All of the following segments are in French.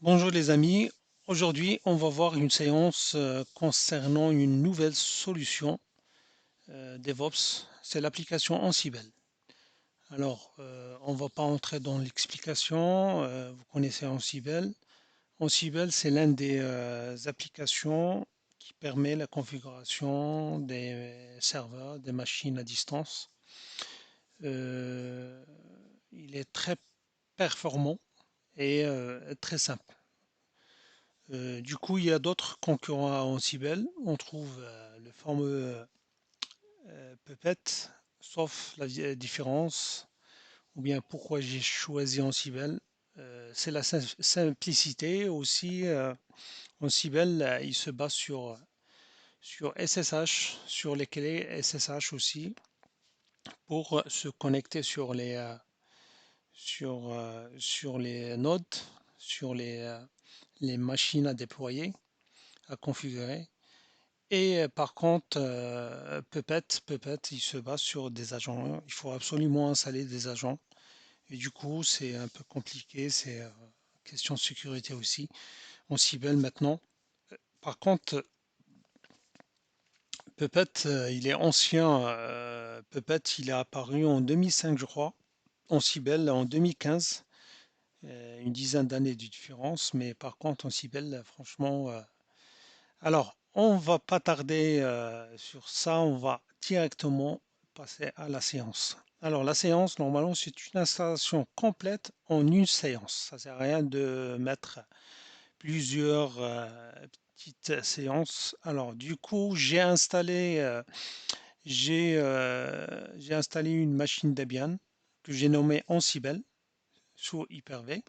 Bonjour les amis, aujourd'hui on va voir une séance concernant une nouvelle solution DevOps, c'est l'application Ansible. Alors on va pas entrer dans l'explication, vous connaissez Ansible. Ansible c'est l'un des applications qui permet la configuration des serveurs, des machines à distance. Euh, il est très performant et très simple. Du coup, il y a d'autres concurrents à Ansible. On trouve le fameux Puppet, sauf la différence, ou bien pourquoi j'ai choisi Ansible. C'est la simplicité aussi. Ansible, il se base sur SSH, sur les clés SSH aussi, pour se connecter sur les nodes, sur les machines à déployer, à configurer. Et par contre, Puppet, il se base sur des agents. Il faut absolument installer des agents. Et du coup, c'est un peu compliqué. C'est question de sécurité aussi. On cible maintenant. Par contre, Puppet, il est ancien. Puppet, il est apparu en 2005, je crois. On cible en 2015. Une dizaine d'années de différence. Mais par contre, on cible, franchement. Alors, on va pas tarder sur ça, on va directement passer à la séance. Alors, la séance, normalement, c'est une installation complète en une séance. Ça sert à rien de mettre plusieurs petites séances. Alors, du coup, j'ai installé une machine Debian que j'ai nommée Ansible sous Hyper-V,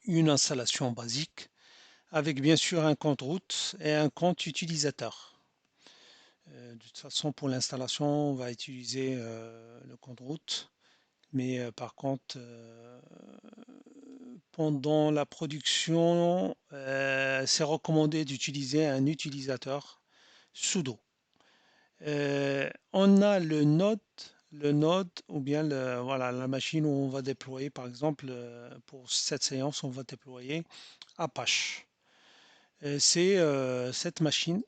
une installation basique avec bien sûr un compte route et un compte utilisateur. De toute façon, pour l'installation, on va utiliser le compte route. Mais par contre, pendant la production, c'est recommandé d'utiliser un utilisateur sudo. On a le node ou bien voilà, la machine où on va déployer, par exemple, pour cette séance, on va déployer Apache. C'est cette machine,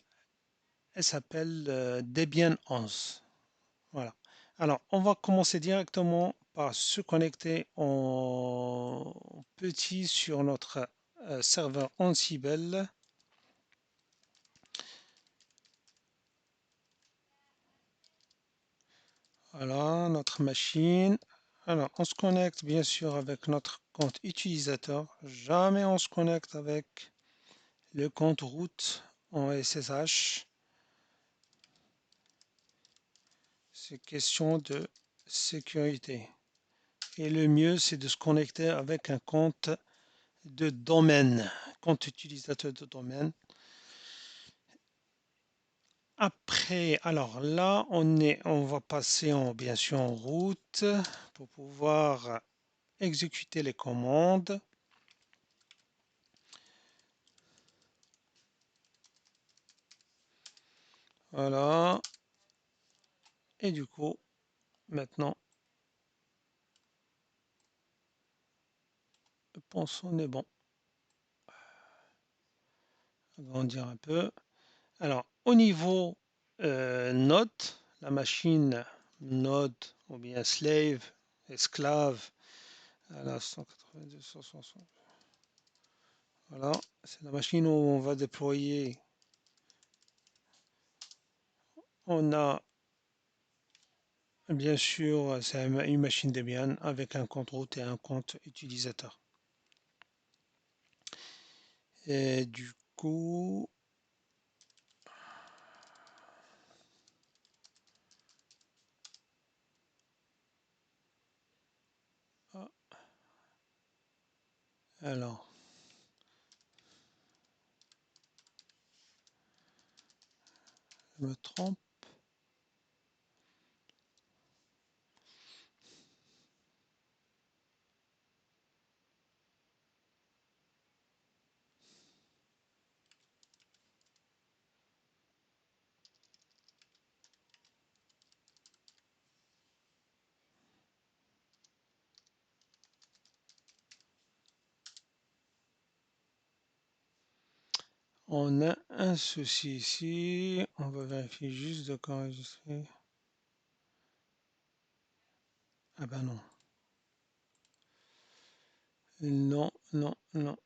elle s'appelle Debian 11. Voilà. Alors, on va commencer directement par se connecter en petit sur notre serveur Ansible. Voilà, notre machine. Alors, on se connecte bien sûr avec notre compte utilisateur. Jamais on se connecte avec le compte route en SSH. C'est question de sécurité. Et le mieux, c'est de se connecter avec un compte de domaine, compte utilisateur de domaine. Après, alors là, on va passer bien sûr en route pour pouvoir exécuter les commandes. Voilà. Et du coup, maintenant, je pense qu'on est bon. Agrandir un peu. Alors, au niveau node, la machine node ou bien slave, esclave, à la 192, 160. Voilà, c'est la machine où on va déployer. On a bien sûr, c'est une machine Debian avec un compte route et un compte utilisateur. Et du coup, ah, alors, je me trompe. On a un souci ici. On va vérifier juste de enregistrer. Ah ben non. Non, non, non.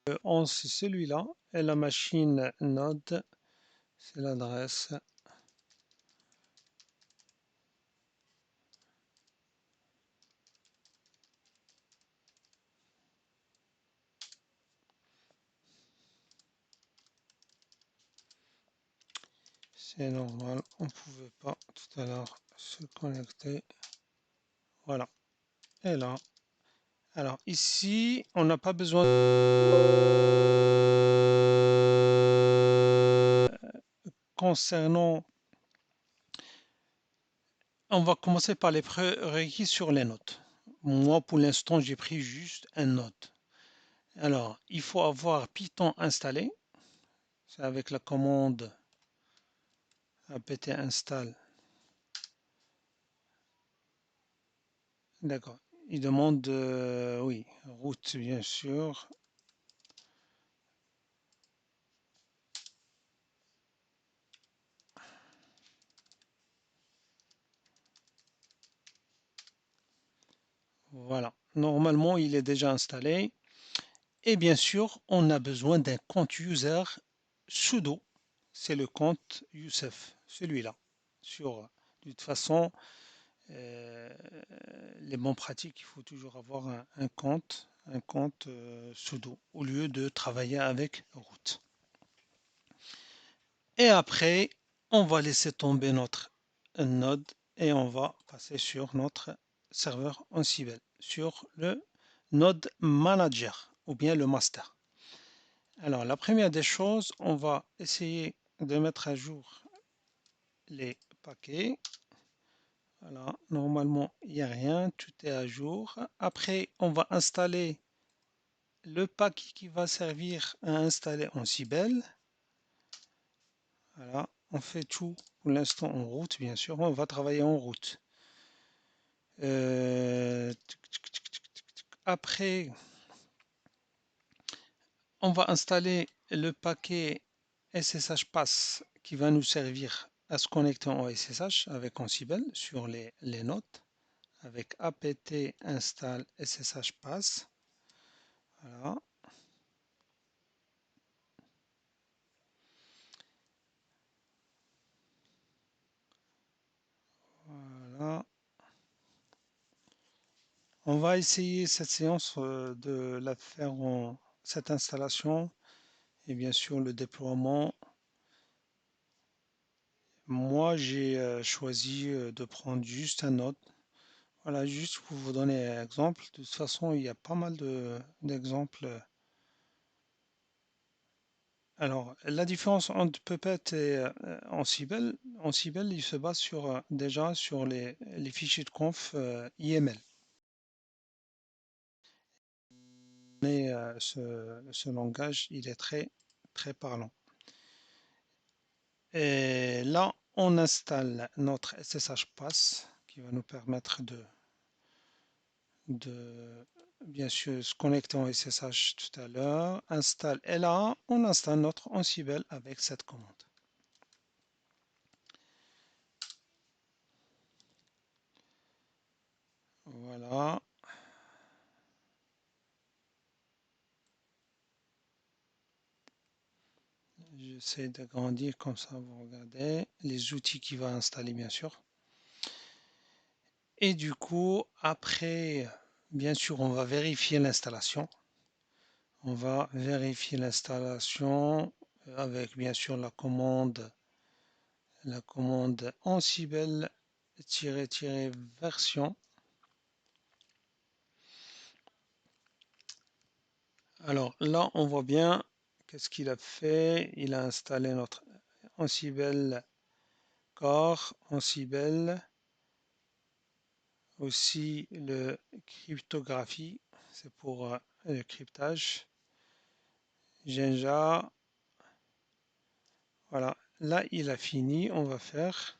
Le 11, c'est celui-là. Et la machine Node, c'est l'adresse. C'est normal, on pouvait pas tout à l'heure se connecter. Voilà. Et là. Alors ici, on n'a pas besoin concernant. On va commencer par les prérequis sur les notes. Moi, pour l'instant, j'ai pris juste un note. Alors, il faut avoir Python installé. C'est avec la commande apt install. D'accord. Il demande, oui, root, bien sûr. Voilà. Normalement, il est déjà installé. Et bien sûr, on a besoin d'un compte user sudo. C'est le compte Youssef, celui-là. De toute façon, euh, les bons pratiques, il faut toujours avoir un compte sudo au lieu de travailler avec root. Et après, on va laisser tomber notre node et on va passer sur notre serveur Ansible, sur le node manager ou bien le master. Alors, la première des choses, on va essayer de mettre à jour les paquets. Voilà, normalement, il n'y a rien, tout est à jour. Après, on va installer le paquet qui va servir à installer Ansible. Voilà, on fait tout pour l'instant en route, bien sûr. On va travailler en route. Après, on va installer le paquet SSH Pass qui va nous servir à se connecter en SSH avec Ansible sur les notes avec apt install SSH Pass. Voilà. Voilà. On va essayer cette séance de la faire en cette installation et bien sûr le déploiement. Moi, j'ai choisi de prendre juste un node. Voilà, juste pour vous donner un exemple. De toute façon, il y a pas mal d'exemples. Alors, la différence entre Puppet et Ansible, Ansible, il se base sur, déjà sur les fichiers de conf IML. Mais ce langage, il est très, très parlant. Et là, on installe notre SSH Pass qui va nous permettre de bien sûr se connecter en SSH tout à l'heure. Installe. Et là, on installe notre Ansible avec cette commande. Voilà. J'essaie d'agrandir comme ça, vous regardez les outils qu'il va installer, bien sûr. Et du coup, après, bien sûr, on va vérifier l'installation. On va vérifier l'installation avec, bien sûr, la commande Ansible-version. Alors là, on voit bien qu'est-ce qu'il a fait. Il a installé notre Ansible Core, Ansible, aussi le cryptographie, c'est pour le cryptage. Jinja, voilà. Là, il a fini. On va faire.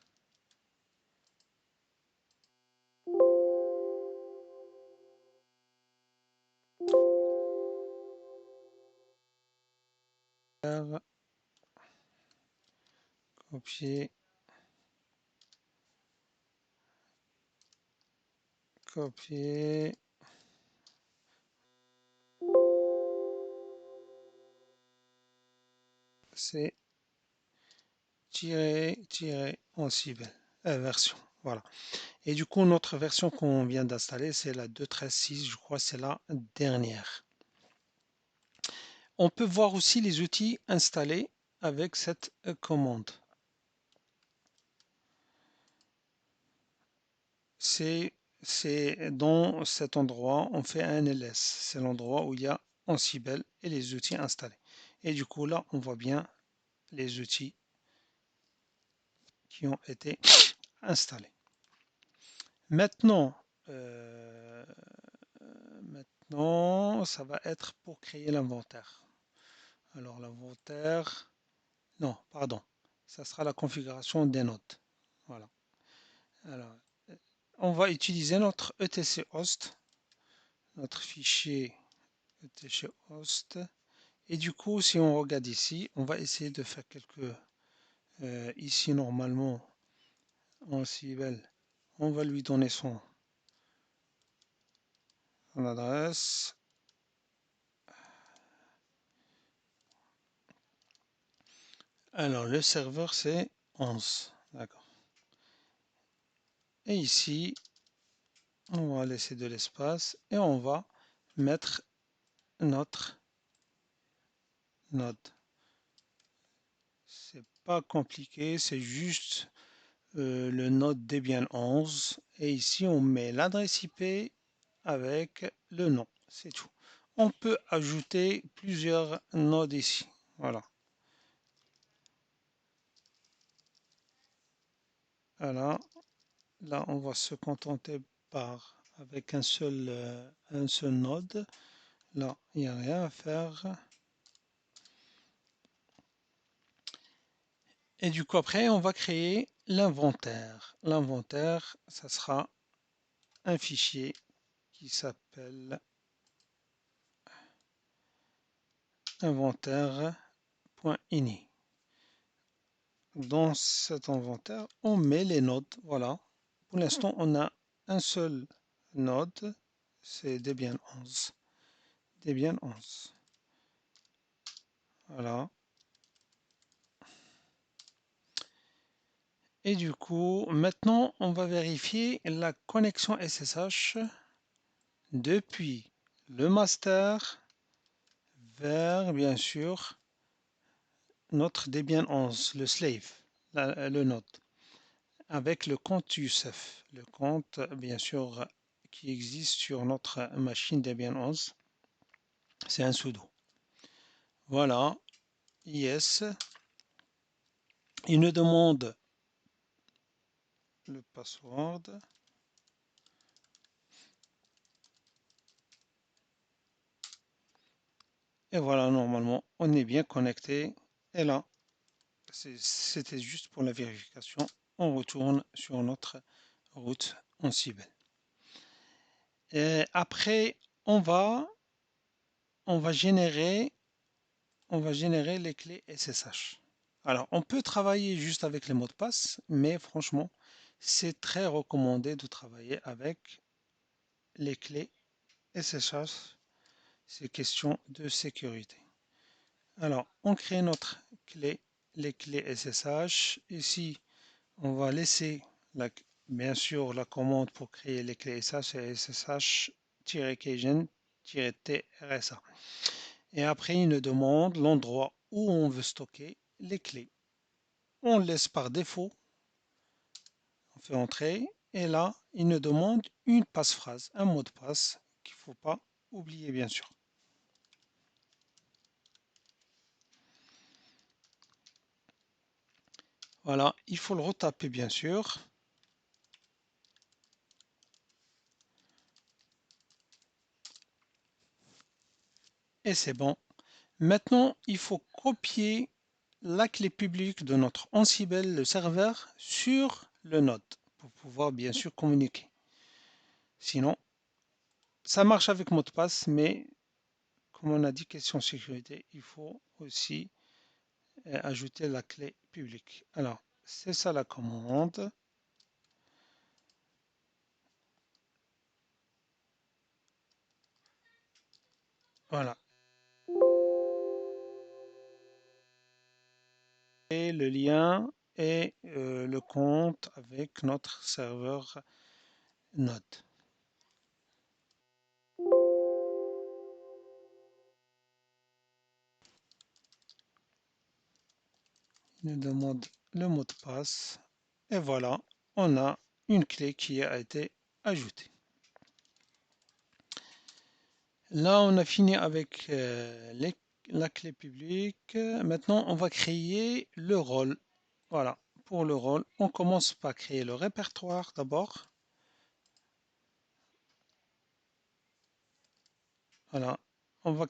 copier, copier, c'est tirer en cible, version, voilà. Et du coup, notre version qu'on vient d'installer, c'est la 2.13.6, je crois, c'est la dernière. On peut voir aussi les outils installés avec cette commande. C'est dans cet endroit, on fait un ls. C'est l'endroit où il y a Ansible et les outils installés. Et du coup, là, on voit bien les outils qui ont été installés. Maintenant, ça va être pour créer l'inventaire. Alors, l'inventaire, non, pardon, ça sera la configuration des nodes. Voilà. Alors, on va utiliser notre etc host, notre fichier etc host. Et du coup, si on regarde ici, on va essayer de faire quelques... ici, normalement, en Cibel, on va lui donner son adresse. Alors, le serveur, c'est 11. D'accord. Et ici, on va laisser de l'espace et on va mettre notre node. C'est pas compliqué, c'est juste le node Debian 11. Et ici, on met l'adresse IP avec le nom. C'est tout. On peut ajouter plusieurs nodes ici. Voilà. Voilà. Là, on va se contenter avec un seul node. Là, il n'y a rien à faire. Et du coup, après, on va créer l'inventaire. L'inventaire, ça sera un fichier qui s'appelle inventaire.ini. Dans cet inventaire, on met les nodes. Voilà. Pour l'instant, on a un seul node, c'est Debian 11. Debian 11. Voilà. Et du coup, maintenant, on va vérifier la connexion SSH depuis le master vers, bien sûr, notre Debian 11, le slave, le node, avec le compte USEF, le compte, bien sûr, qui existe sur notre machine Debian 11. C'est un sudo. Voilà, yes. Il nous demande le password. Et voilà, normalement, on est bien connecté. Et là, c'était juste pour la vérification. On retourne sur notre route Ansible. Et après, on va générer les clés SSH. Alors, on peut travailler juste avec les mots de passe, mais franchement, c'est très recommandé de travailler avec les clés SSH. C'est question de sécurité. Alors, on crée notre clé, les clés SSH. Ici, on va laisser bien sûr la commande pour créer les clés SSH, c'est ssh-keygen-trsa. Et après, il nous demande l'endroit où on veut stocker les clés. On laisse par défaut, on fait entrer, et là, il nous demande une passe-phrase, un mot de passe qu'il ne faut pas oublier, bien sûr. Voilà, il faut le retaper, bien sûr. Et c'est bon. Maintenant, il faut copier la clé publique de notre Ansible, le serveur, sur le node pour pouvoir bien sûr communiquer. Sinon, ça marche avec mot de passe, mais comme on a dit, question sécurité, il faut aussi et ajouter la clé publique. Alors, c'est ça la commande. Voilà. Et le lien et le compte avec notre serveur Node. Il nous demande le mot de passe. Et voilà, on a une clé qui a été ajoutée. Là, on a fini avec la clé publique. Maintenant, on va créer le rôle. Voilà, pour le rôle, on commence par créer le répertoire d'abord. Voilà, on va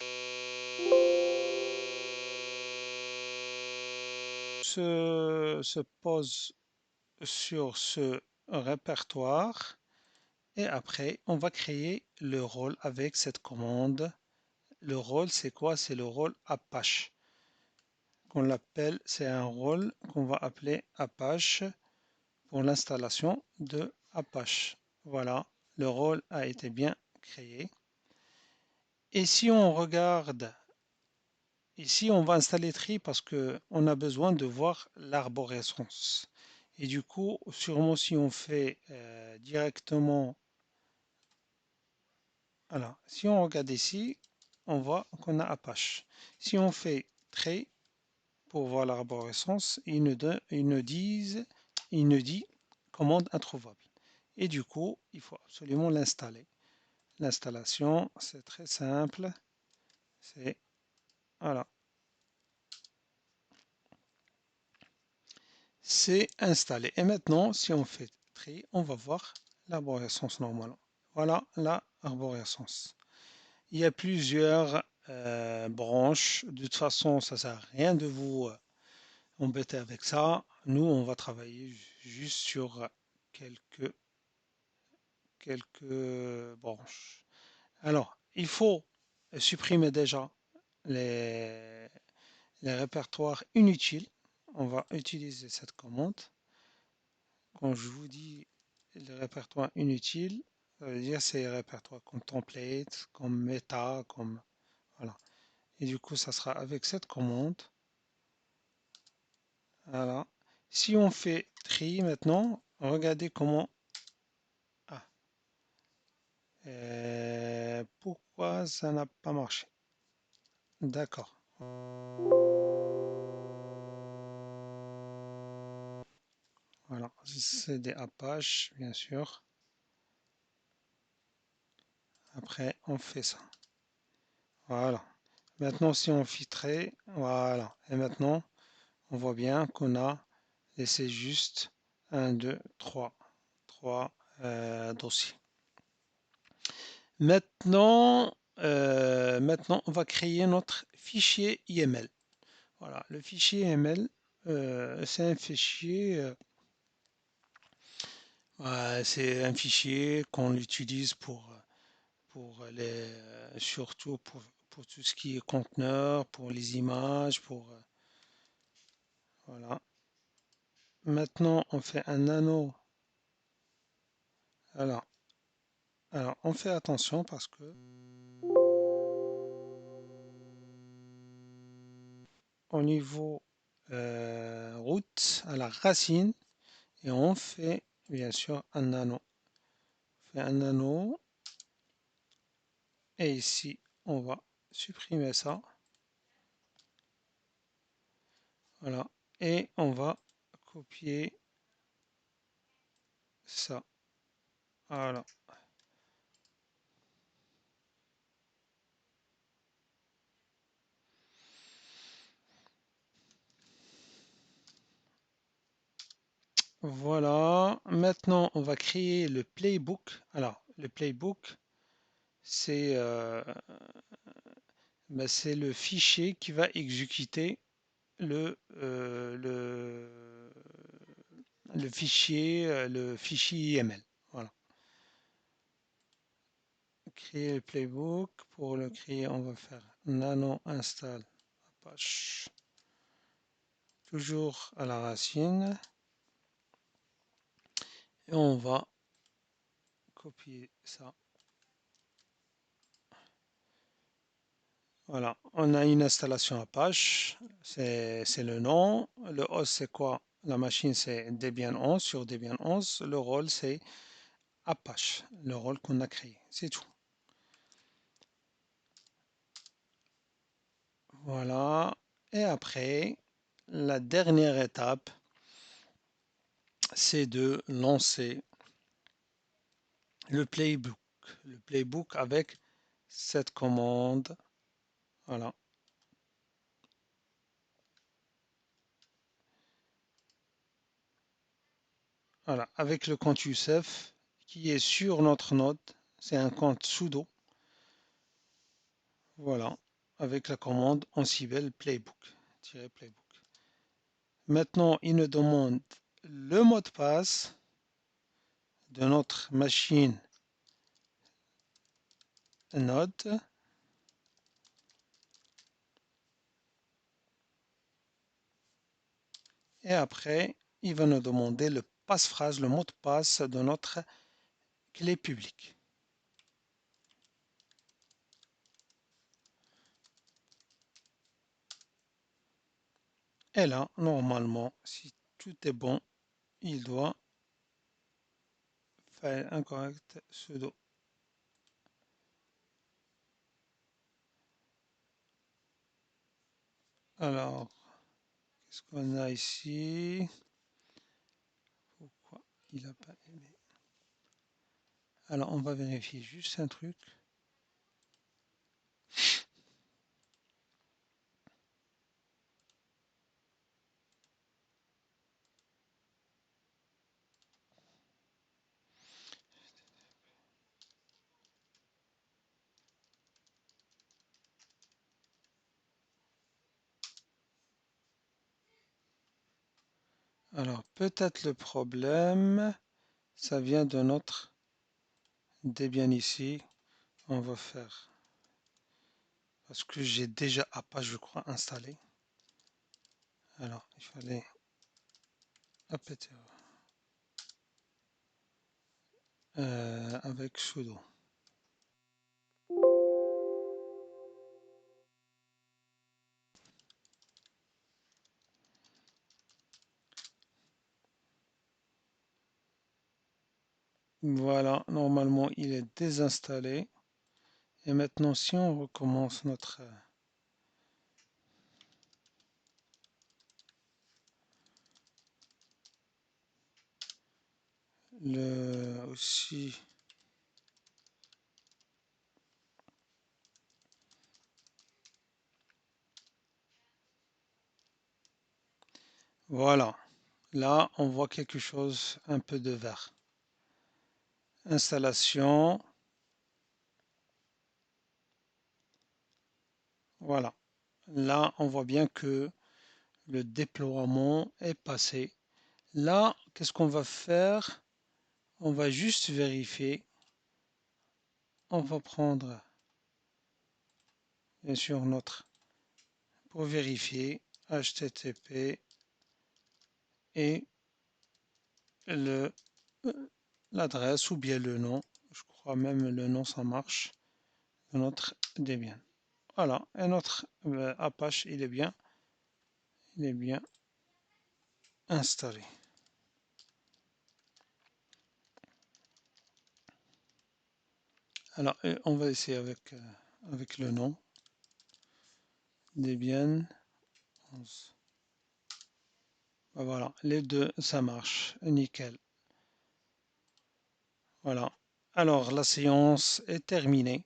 se pose sur ce répertoire et après, on va créer le rôle avec cette commande. Le rôle, c'est quoi? C'est le rôle Apache. Qu'on l'appelle, c'est un rôle qu'on va appeler Apache pour l'installation de Apache. Voilà, le rôle a été bien créé. Et si on regarde ici, on va installer Tree parce qu'on a besoin de voir l'arborescence. Et du coup, sûrement si on fait directement, alors, si on regarde ici, on voit qu'on a Apache. Si on fait Tree pour voir l'arborescence, il nous dit commande introuvable. Et du coup, il faut absolument l'installer. L'installation, c'est très simple. C'est voilà, c'est installé. Et maintenant, si on fait tri, on va voir l'arborescence normale. Voilà l'arborescence. Il y a plusieurs branches. De toute façon, ça ne sert à rien de vous embêter avec ça. Nous, on va travailler juste sur quelques, quelques branches. Alors, il faut supprimer déjà les, les répertoires inutiles. On va utiliser cette commande. Quand je vous dis le répertoire inutile, ça veut dire c'est les répertoires comme template, comme meta, comme voilà. Et du coup, ça sera avec cette commande. Voilà. Si on fait tri maintenant, regardez comment. Ah, pourquoi ça n'a pas marché? D'accord. Voilà, c'est des Apache, bien sûr. Après, on fait ça. Voilà. Maintenant, si on filtrait, voilà. Et maintenant, on voit bien qu'on a laissé juste un, 2, 3, 3 dossiers. Maintenant, on va créer notre fichier IML. Voilà, le fichier IML, c'est un fichier, c'est un fichier qu'on utilise pour surtout pour tout ce qui est conteneur, pour les images, voilà. Maintenant, on fait un nano. Alors, alors, on fait attention parce que au niveau route, à la racine, et on fait bien sûr un nano. On fait un nano, et ici, on va supprimer ça. Voilà. Et on va copier ça. Voilà. Voilà. Maintenant, on va créer le playbook. Alors, le playbook, c'est c'est le fichier qui va exécuter le fichier IML. Voilà. Créer le playbook. Pour le créer, on va faire nano install Apache. toujours à la racine, et on va copier ça. Voilà, on a une installation Apache, c'est le nom. Le host, c'est quoi? La machine, c'est Debian 11 sur Debian 11. Le rôle, c'est Apache, le rôle qu'on a créé. C'est tout. Voilà. Et après, la dernière étape, c'est de lancer le playbook. Le playbook avec cette commande. Voilà. Voilà. Avec le compte Youssef qui est sur notre node. C'est un compte sudo. Voilà. Avec la commande Ansible playbook. Maintenant, il nous demande le mot de passe de notre machine node. Et après, il va nous demander le passe-phrase, le mot de passe de notre clé publique. Et là, normalement, si tout est bon, il doit faire un correct sudo. Alors, qu'est-ce qu'on a ici? Pourquoi il n'a pas aimé? Alors, on va vérifier juste un truc. Alors, peut-être le problème, ça vient de notre Debian ici. On va faire, parce que j'ai déjà Apache, je crois, installé. Alors, il fallait apt avec sudo. Voilà, normalement il est désinstallé. Et maintenant, si on recommence notre le aussi, voilà. Là, on voit quelque chose un peu de vert. Installation, voilà. Là, on voit bien que le déploiement est passé. Là, qu'est-ce qu'on va faire? On va juste vérifier. On va prendre, bien sûr, notre pour vérifier HTTP et le l'adresse ou bien le nom. Je crois même le nom, ça marche. De notre Debian. Voilà, et notre Apache, il est bien installé. Alors, on va essayer avec le nom Debian 11. Voilà, les deux, ça marche, nickel. Voilà. Alors, la séance est terminée.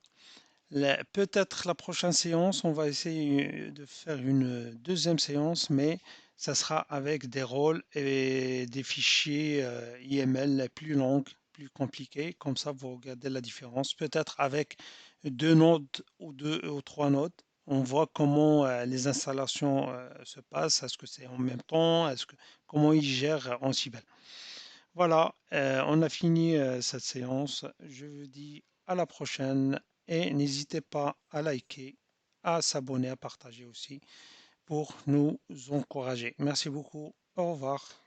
Peut-être la prochaine séance, on va essayer de faire une deuxième séance, mais ça sera avec des rôles et des fichiers IML plus longs, plus compliqués. Comme ça, vous regardez la différence. Peut-être avec deux nodes ou deux ou trois nodes. On voit comment les installations se passent. Est-ce que c'est en même temps? Comment ils gèrent Ansible? Voilà, on a fini cette séance. Je vous dis à la prochaine et n'hésitez pas à liker, à s'abonner, à partager aussi pour nous encourager. Merci beaucoup. Au revoir.